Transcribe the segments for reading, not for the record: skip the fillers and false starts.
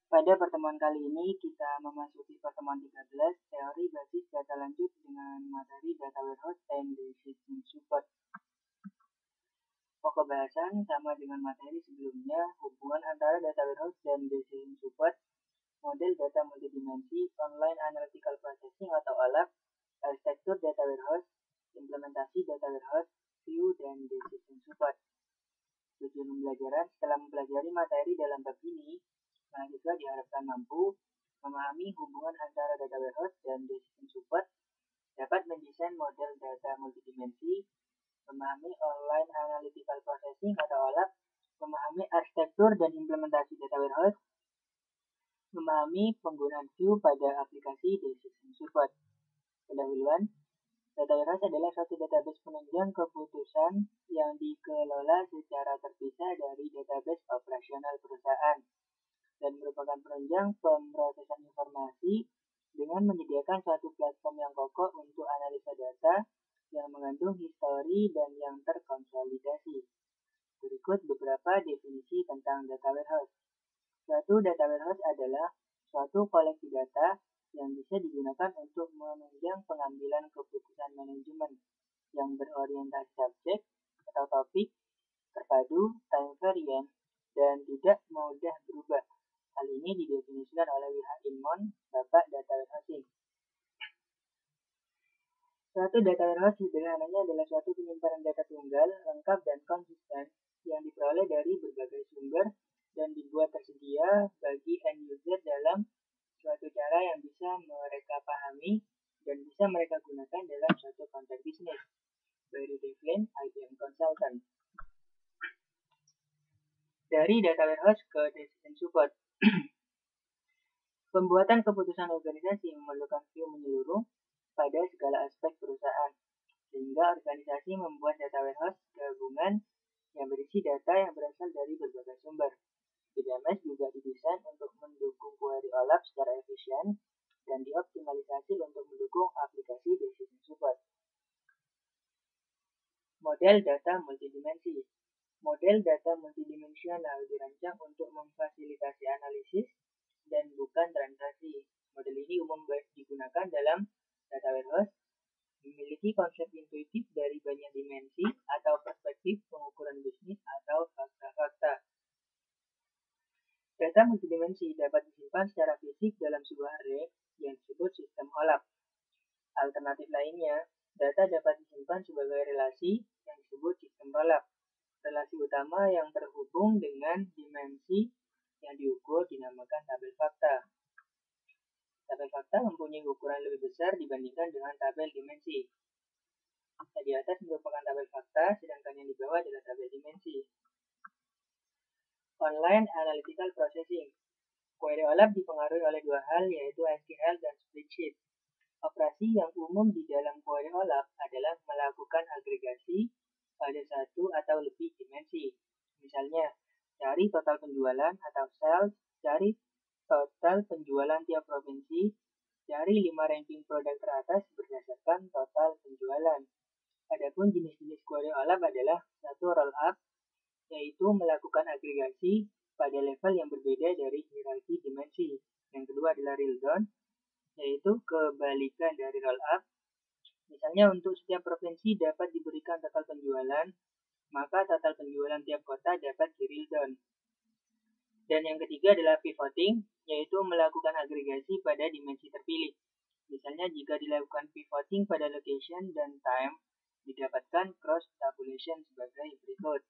Pada pertemuan kali ini, kita memasuki pertemuan 13, teori basis data lanjut dengan materi data warehouse and decision support. Pokok bahasan sama dengan materi sebelumnya, hubungan antara data warehouse dan decision support, model data multidimensi, online analytical processing atau ALAP, arsitektur data warehouse, implementasi data warehouse, view, dan decision support. Tujuan pembelajaran: setelah mempelajari materi dalam bab ini, mahasiswa diharapkan mampu memahami hubungan antara data warehouse dan decision support, dapat mendesain model data multidimensi, memahami online analytical processing atau ALAP, memahami arsitektur dan implementasi data warehouse, memahami penggunaan view pada aplikasi decision support. Pendahuluan: data warehouse adalah suatu database penunjang keputusan yang dikelola secara terpisah dari database operasional perusahaan dan merupakan penunjang pemrosesan informasi dengan menyediakan suatu platform yang kokoh untuk analisa data yang mengandung histori dan yang terkonsolidasi. Berikut beberapa definisi tentang data warehouse. Suatu data warehouse adalah suatu koleksi data yang bisa digunakan untuk menunjang pengambilan keputusan manajemen yang berorientasi subjek atau topik, terpadu, time variant, dan tidak mudah berubah. Hal ini didefinisikan oleh W.H. Inmon, Bapak Data Warehousing. Suatu data warehouse sederhananya adalah suatu penyimpanan data tunggal, lengkap, dan konsisten yang diperoleh dari berbagai sumber dan dibuat tersedia bagi end user dalam suatu cara yang bisa mereka pahami dan bisa mereka gunakan dalam suatu konteks bisnis. Barry Devlin, IBM Consultant. Dari data warehouse ke decision support. Pembuatan keputusan organisasi memerlukan view menyeluruh pada segala aspek perusahaan, sehingga organisasi membuat data warehouse gabungan yang berisi data yang berasal dari berbagai sumber. DBMS juga didesain untuk mendukung query OLAP secara efisien dan dioptimalisasi untuk mendukung aplikasi decision support. Model data multidimensi. Model data multidimensional dirancang untuk memfasilitasi analisis dan bukan transaksi. Model ini umum digunakan dalam data warehouse, memiliki konsep intuitif dari banyak dimensi atau perspektif pengukuran bisnis atau fakta-fakta. Data multidimensi dapat disimpan secara fisik dalam sebuah array yang disebut sistem OLAP. Alternatif lainnya, data dapat disimpan sebagai relasi yang disebut sistem rollup. Relasi utama yang terhubung dengan dimensi yang diukur dinamakan tabel fakta. Tabel fakta mempunyai ukuran lebih besar dibandingkan dengan tabel dimensi. Yang di atas merupakan tabel fakta, sedangkan yang di bawah adalah tabel dimensi. Online Analytical Processing. Query OLAP dipengaruhi oleh dua hal, yaitu SQL dan spreadsheet. Operasi yang umum di dalam query OLAP adalah melakukan agregasi pada satu atau lebih dimensi. Misalnya, cari total penjualan atau sales, cari total penjualan tiap provinsi, cari 5 ranking produk teratas berdasarkan total penjualan. Adapun jenis-jenis query OLAP adalah satu rollup, yaitu melakukan agregasi pada level yang berbeda dari hierarki dimensi. Yang kedua adalah drill down, yaitu kebalikan dari rollup. Misalnya untuk setiap provinsi dapat diberikan total penjualan, maka total penjualan tiap kota dapat di-drill down. Dan yang ketiga adalah pivoting, yaitu melakukan agregasi pada dimensi terpilih. Misalnya jika dilakukan pivoting pada location dan time, didapatkan cross tabulation sebagai berikut.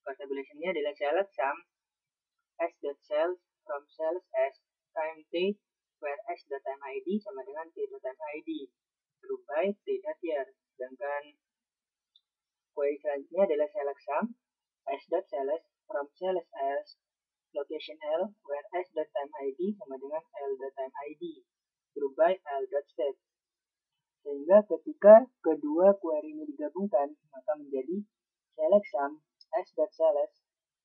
Cross tabulation-nya adalah select sum s.cells from cells s time t where s.time id sama dengan t.time id group by t.year. Sedangkan query selanjutnya adalah select sum s.cells from cells s location l where s.time id sama dengan l.time id group by l.state. Sehingga ketika kedua query ini digabungkan, maka menjadi select sum s.cells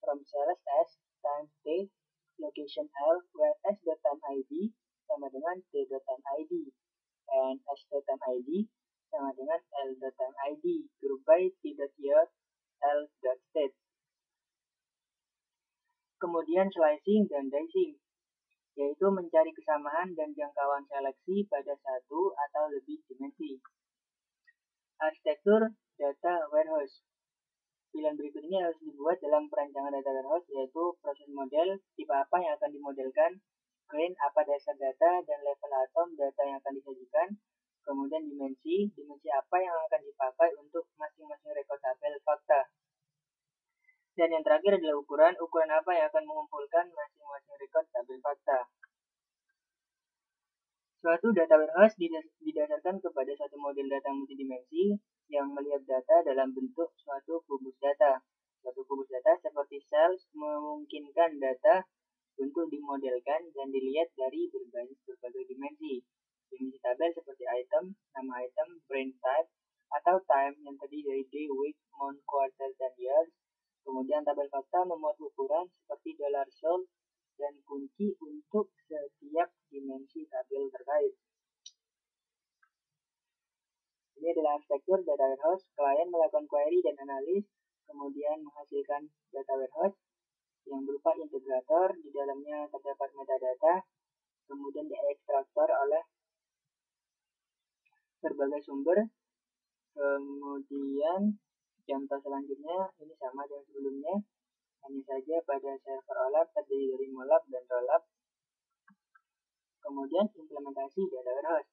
from cells s times t location l where s.time id sama dengan t.time id and s.time id sama dengan l.time id group by t.year l.state. Kemudian Kemudian slicing dan dicing, yaitu mencari kesamaan dan jangkauan seleksi pada satu atau lebih dimensi. Arsitektur data warehouse. Pilihan berikut ini harus dibuat dalam perancangan data warehouse, yaitu proses model, tipe apa yang akan dimodelkan, grain apa dasar data, dan level atom data yang akan disajikan, kemudian dimensi apa yang akan dipakai untuk masing-masing rekod tabel fakta. Dan yang terakhir adalah ukuran apa yang akan mengumpulkan masing-masing rekod tabel fakta. Suatu data warehouse didasarkan kepada suatu model data multidimensi yang melihat data dalam bentuk suatu kubus data. Suatu kubus data seperti sel memungkinkan data untuk dimodelkan dan dilihat dari berbagai dimensi. Dimensi tabel seperti item, nama item, brand type, atau time yang terdiri dari day, week, month, quarter, dan years. Kemudian tabel fakta memuat ukuran seperti $sold dan kunci untuk setiap dimensi tabel terkait. Ini adalah arsitektur data warehouse. Klien melakukan query dan analis, kemudian menghasilkan data warehouse yang berupa integrator. Di dalamnya terdapat metadata, kemudian diekstraktor oleh berbagai sumber. Kemudian contoh selanjutnya ini sama dengan sebelumnya, hanya saja pada server OLAP terdiri dari MOLAP dan ROLAP. Kemudian implementasi data warehouse.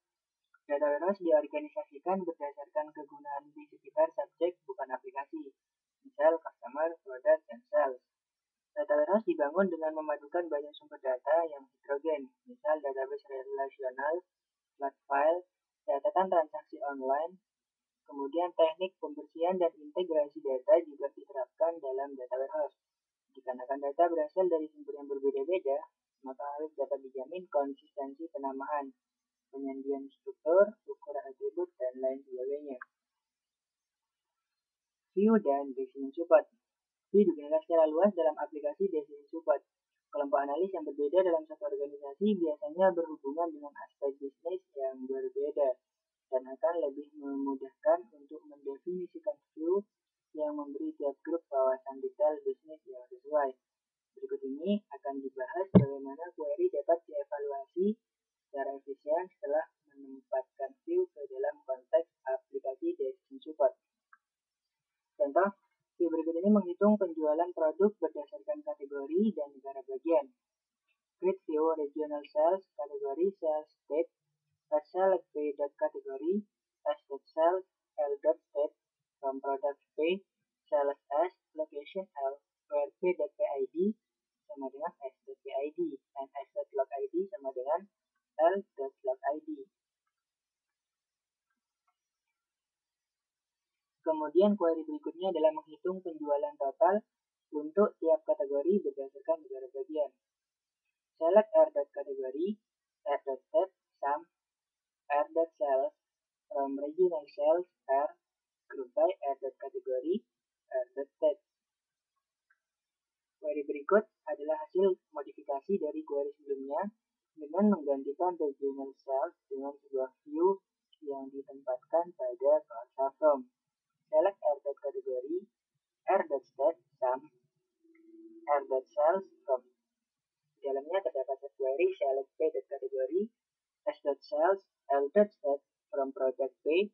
Data warehouse diorganisasikan berdasarkan kegunaan di sekitar subjek, bukan aplikasi. Misal customer, product, dan sales. Data warehouse dibangun dengan memadukan banyak sumber data yang heterogen, misal database relasional, flat file, catatan transaksi online. Kemudian teknik pembersihan dan integrasi data juga diterapkan dalam data warehouse. Dikarenakan data berasal dari sumber yang berbeda-beda, maka harus dapat dijamin konsistensi penamaan, penyandian struktur, ukuran atribut, dan lain sebagainya. View dan decision support. View digunakan secara luas dalam aplikasi decision support. Kelompok analis yang berbeda dalam satu organisasi biasanya berhubungan dengan aspek bisnis yang berbeda dan akan lebih memudahkan untuk mendefinisikan view yang memberi tiap grup wawasan detail bisnis yang sesuai. Berikut ini akan dibahas bagaimana query dapat dievaluasi secara efisien setelah menempatkan view ke dalam konteks aplikasi decision support. Contoh, view berikut ini menghitung penjualan produk berdasarkan kategori dan negara bagian. Create view regional sales, kategori sales state, select p.category, s.sales, l.state, from product p, sales s, location l, where p.pid sama dengan s.pid, and s.logid sama dengan l.logid. Kemudian query berikutnya adalah menghitung penjualan total untuk tiap kategori berdasarkan negara bagian. Select r.category, r.state, sum, r.sales, from regional sales, r, group by r.category, r.state. Query berikut adalah hasil modifikasi dari query sebelumnya dengan menggantikan regional sales dengan sebuah view yang ditempatkan pada cursor from. Select r.category, r.state, sum, r.sales, from. Di dalamnya terdapat query select p.category, s.sales, l.state, from project p,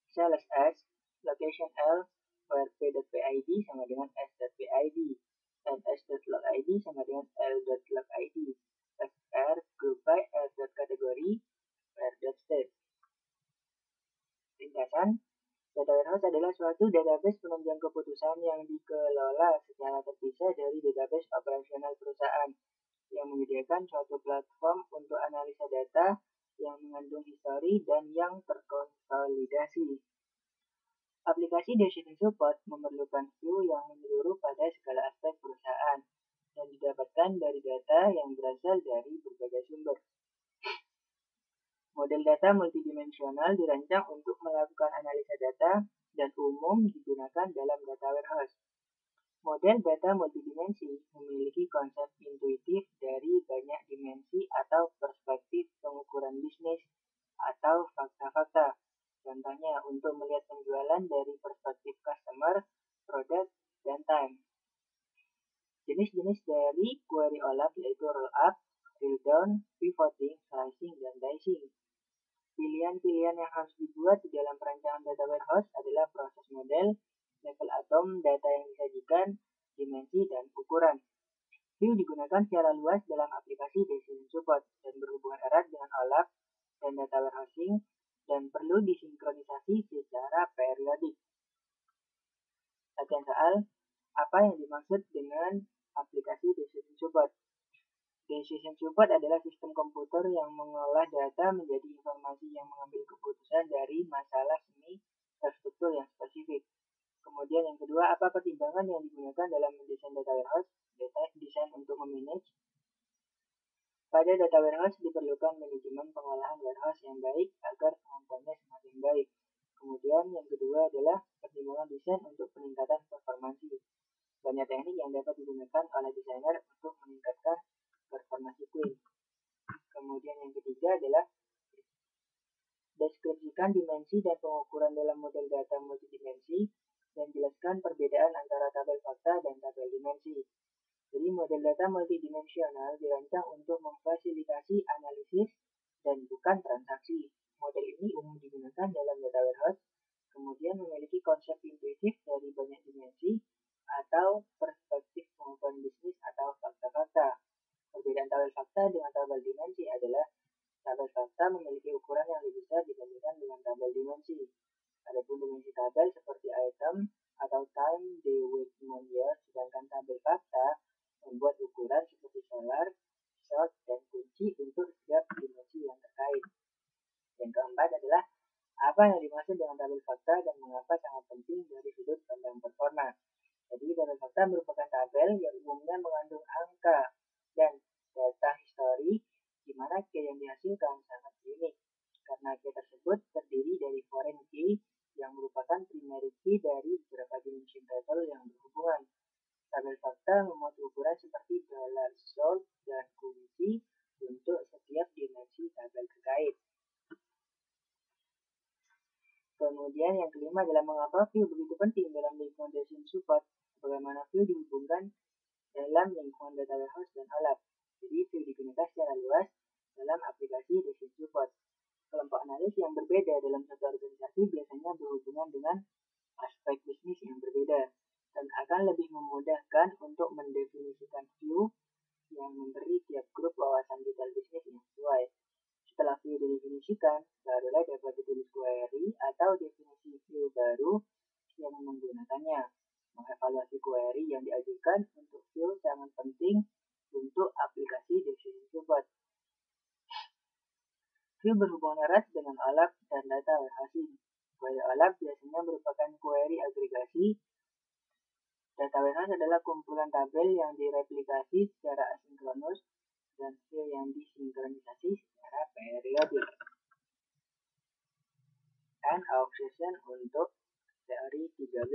sales s, location l, where p.pid sama dengan s.pid, and s.logid sama dengan l.logid, r, group by r.category, r.state. Ringkasan, data warehouse adalah suatu database penunjang keputusan yang dikelola secara terpisah dari database operasional perusahaan, yang menyediakan suatu platform untuk analisa data yang mengandung histori dan yang terkonsolidasi. Aplikasi decision support memerlukan view yang menyeluruh pada segala aspek perusahaan dan didapatkan dari data yang berasal dari berbagai sumber. Model data multidimensional dirancang untuk melakukan analisa data dan umum digunakan dalam data warehouse. Model data multidimensi memiliki konsep intuitif dari banyak dimensi atau perspektif pengukuran bisnis atau fakta-fakta. Contohnya untuk melihat penjualan dari perspektif customer, product, dan time. Jenis-jenis dari teori query OLAP yaitu roll up, drill down, pivoting, slicing, dan dicing. Pilihan-pilihan yang harus dibuat di dalam perancangan data warehouse adalah proses model, level atom, data yang disajikan, dimensi, dan ukuran. View digunakan secara luas dalam aplikasi decision support dan berhubungan erat dengan OLAP dan data warehousing dan perlu disinkronisasi secara periodik. Latihan soal, apa yang dimaksud dengan aplikasi decision support? Decision support adalah sistem komputer yang mengolah data menjadi informasi yang mengambil keputusan dari masalah semi terstruktur yang spesifik. Kemudian yang kedua, apa pertimbangan yang digunakan dalam mendesain data warehouse? Desain untuk memanage. Pada data warehouse diperlukan manajemen pengolahan warehouse yang baik agar kemampuannya semakin baik. Kemudian yang kedua adalah pertimbangan desain untuk peningkatan performansi. Banyak teknik yang dapat digunakan oleh desainer untuk meningkatkan performansi query. Kemudian yang ketiga adalah deskripsikan dimensi dan pengukuran dalam model data multidimensi dan jelaskan perbedaan antara tabel fakta dan tabel dimensi. Jadi model data multidimensional dirancang untuk memfasilitasi analisis dan bukan transaksi. Model ini umum digunakan dalam data warehouse, kemudian memiliki konsep intuitif dari banyak dimensi atau perspektif pengukuran bisnis atau fakta-fakta. Perbedaan tabel fakta dengan tabel dimensi adalah tabel fakta memiliki ukuran yang lebih besar dibandingkan dengan tabel dimensi. Adapun dimensi tabel seperti item atau time, day, week, month, year, sedangkan tabel fakta membuat ukuran seperti solar, short, dan kunci untuk setiap dimensi yang terkait. Yang keempat adalah apa yang dimaksud dengan tabel fakta dan mengapa sangat penting dari sudut pandang performa. Jadi tabel fakta merupakan tabel yang umumnya mengandung angka dan data histori di mana key yang dihasilkan sangat unik. Karena key tersebut terdiri dari foreign key yang merupakan primary key dari beberapa dimension table yang berhubungan. Tabel fakta memuat ukuran seperti dollar sold dan kunci untuk setiap dimensi tabel terkait. Kemudian yang kelima adalah mengapa view begitu penting dalam lingkungan decision support, bagaimana view dihubungkan dalam lingkungan data warehouse dan OLAP. Jadi view digunakan secara luas dalam aplikasi decision support. Kelompok analis yang berbeda dalam satu organisasi biasanya berhubungan dengan aspek bisnis yang berbeda dan akan lebih memudahkan untuk mendefinisikan view yang memberi tiap grup wawasan detail bisnis yang sesuai. Setelah view didefinisikan, barulah dapat ditulis query atau definisi view baru yang menggunakannya. Mengevaluasi query yang diajukan untuk view sangat penting untuk aplikasi decision support. View berhubungan erat dengan OLAP dan data warehousing. Query OLAP biasanya merupakan query agregasi. Data warehouse adalah kumpulan tabel yang direplikasi secara asinkronus dan view yang disinkronisasi secara periodik. And obsession untuk teori 13.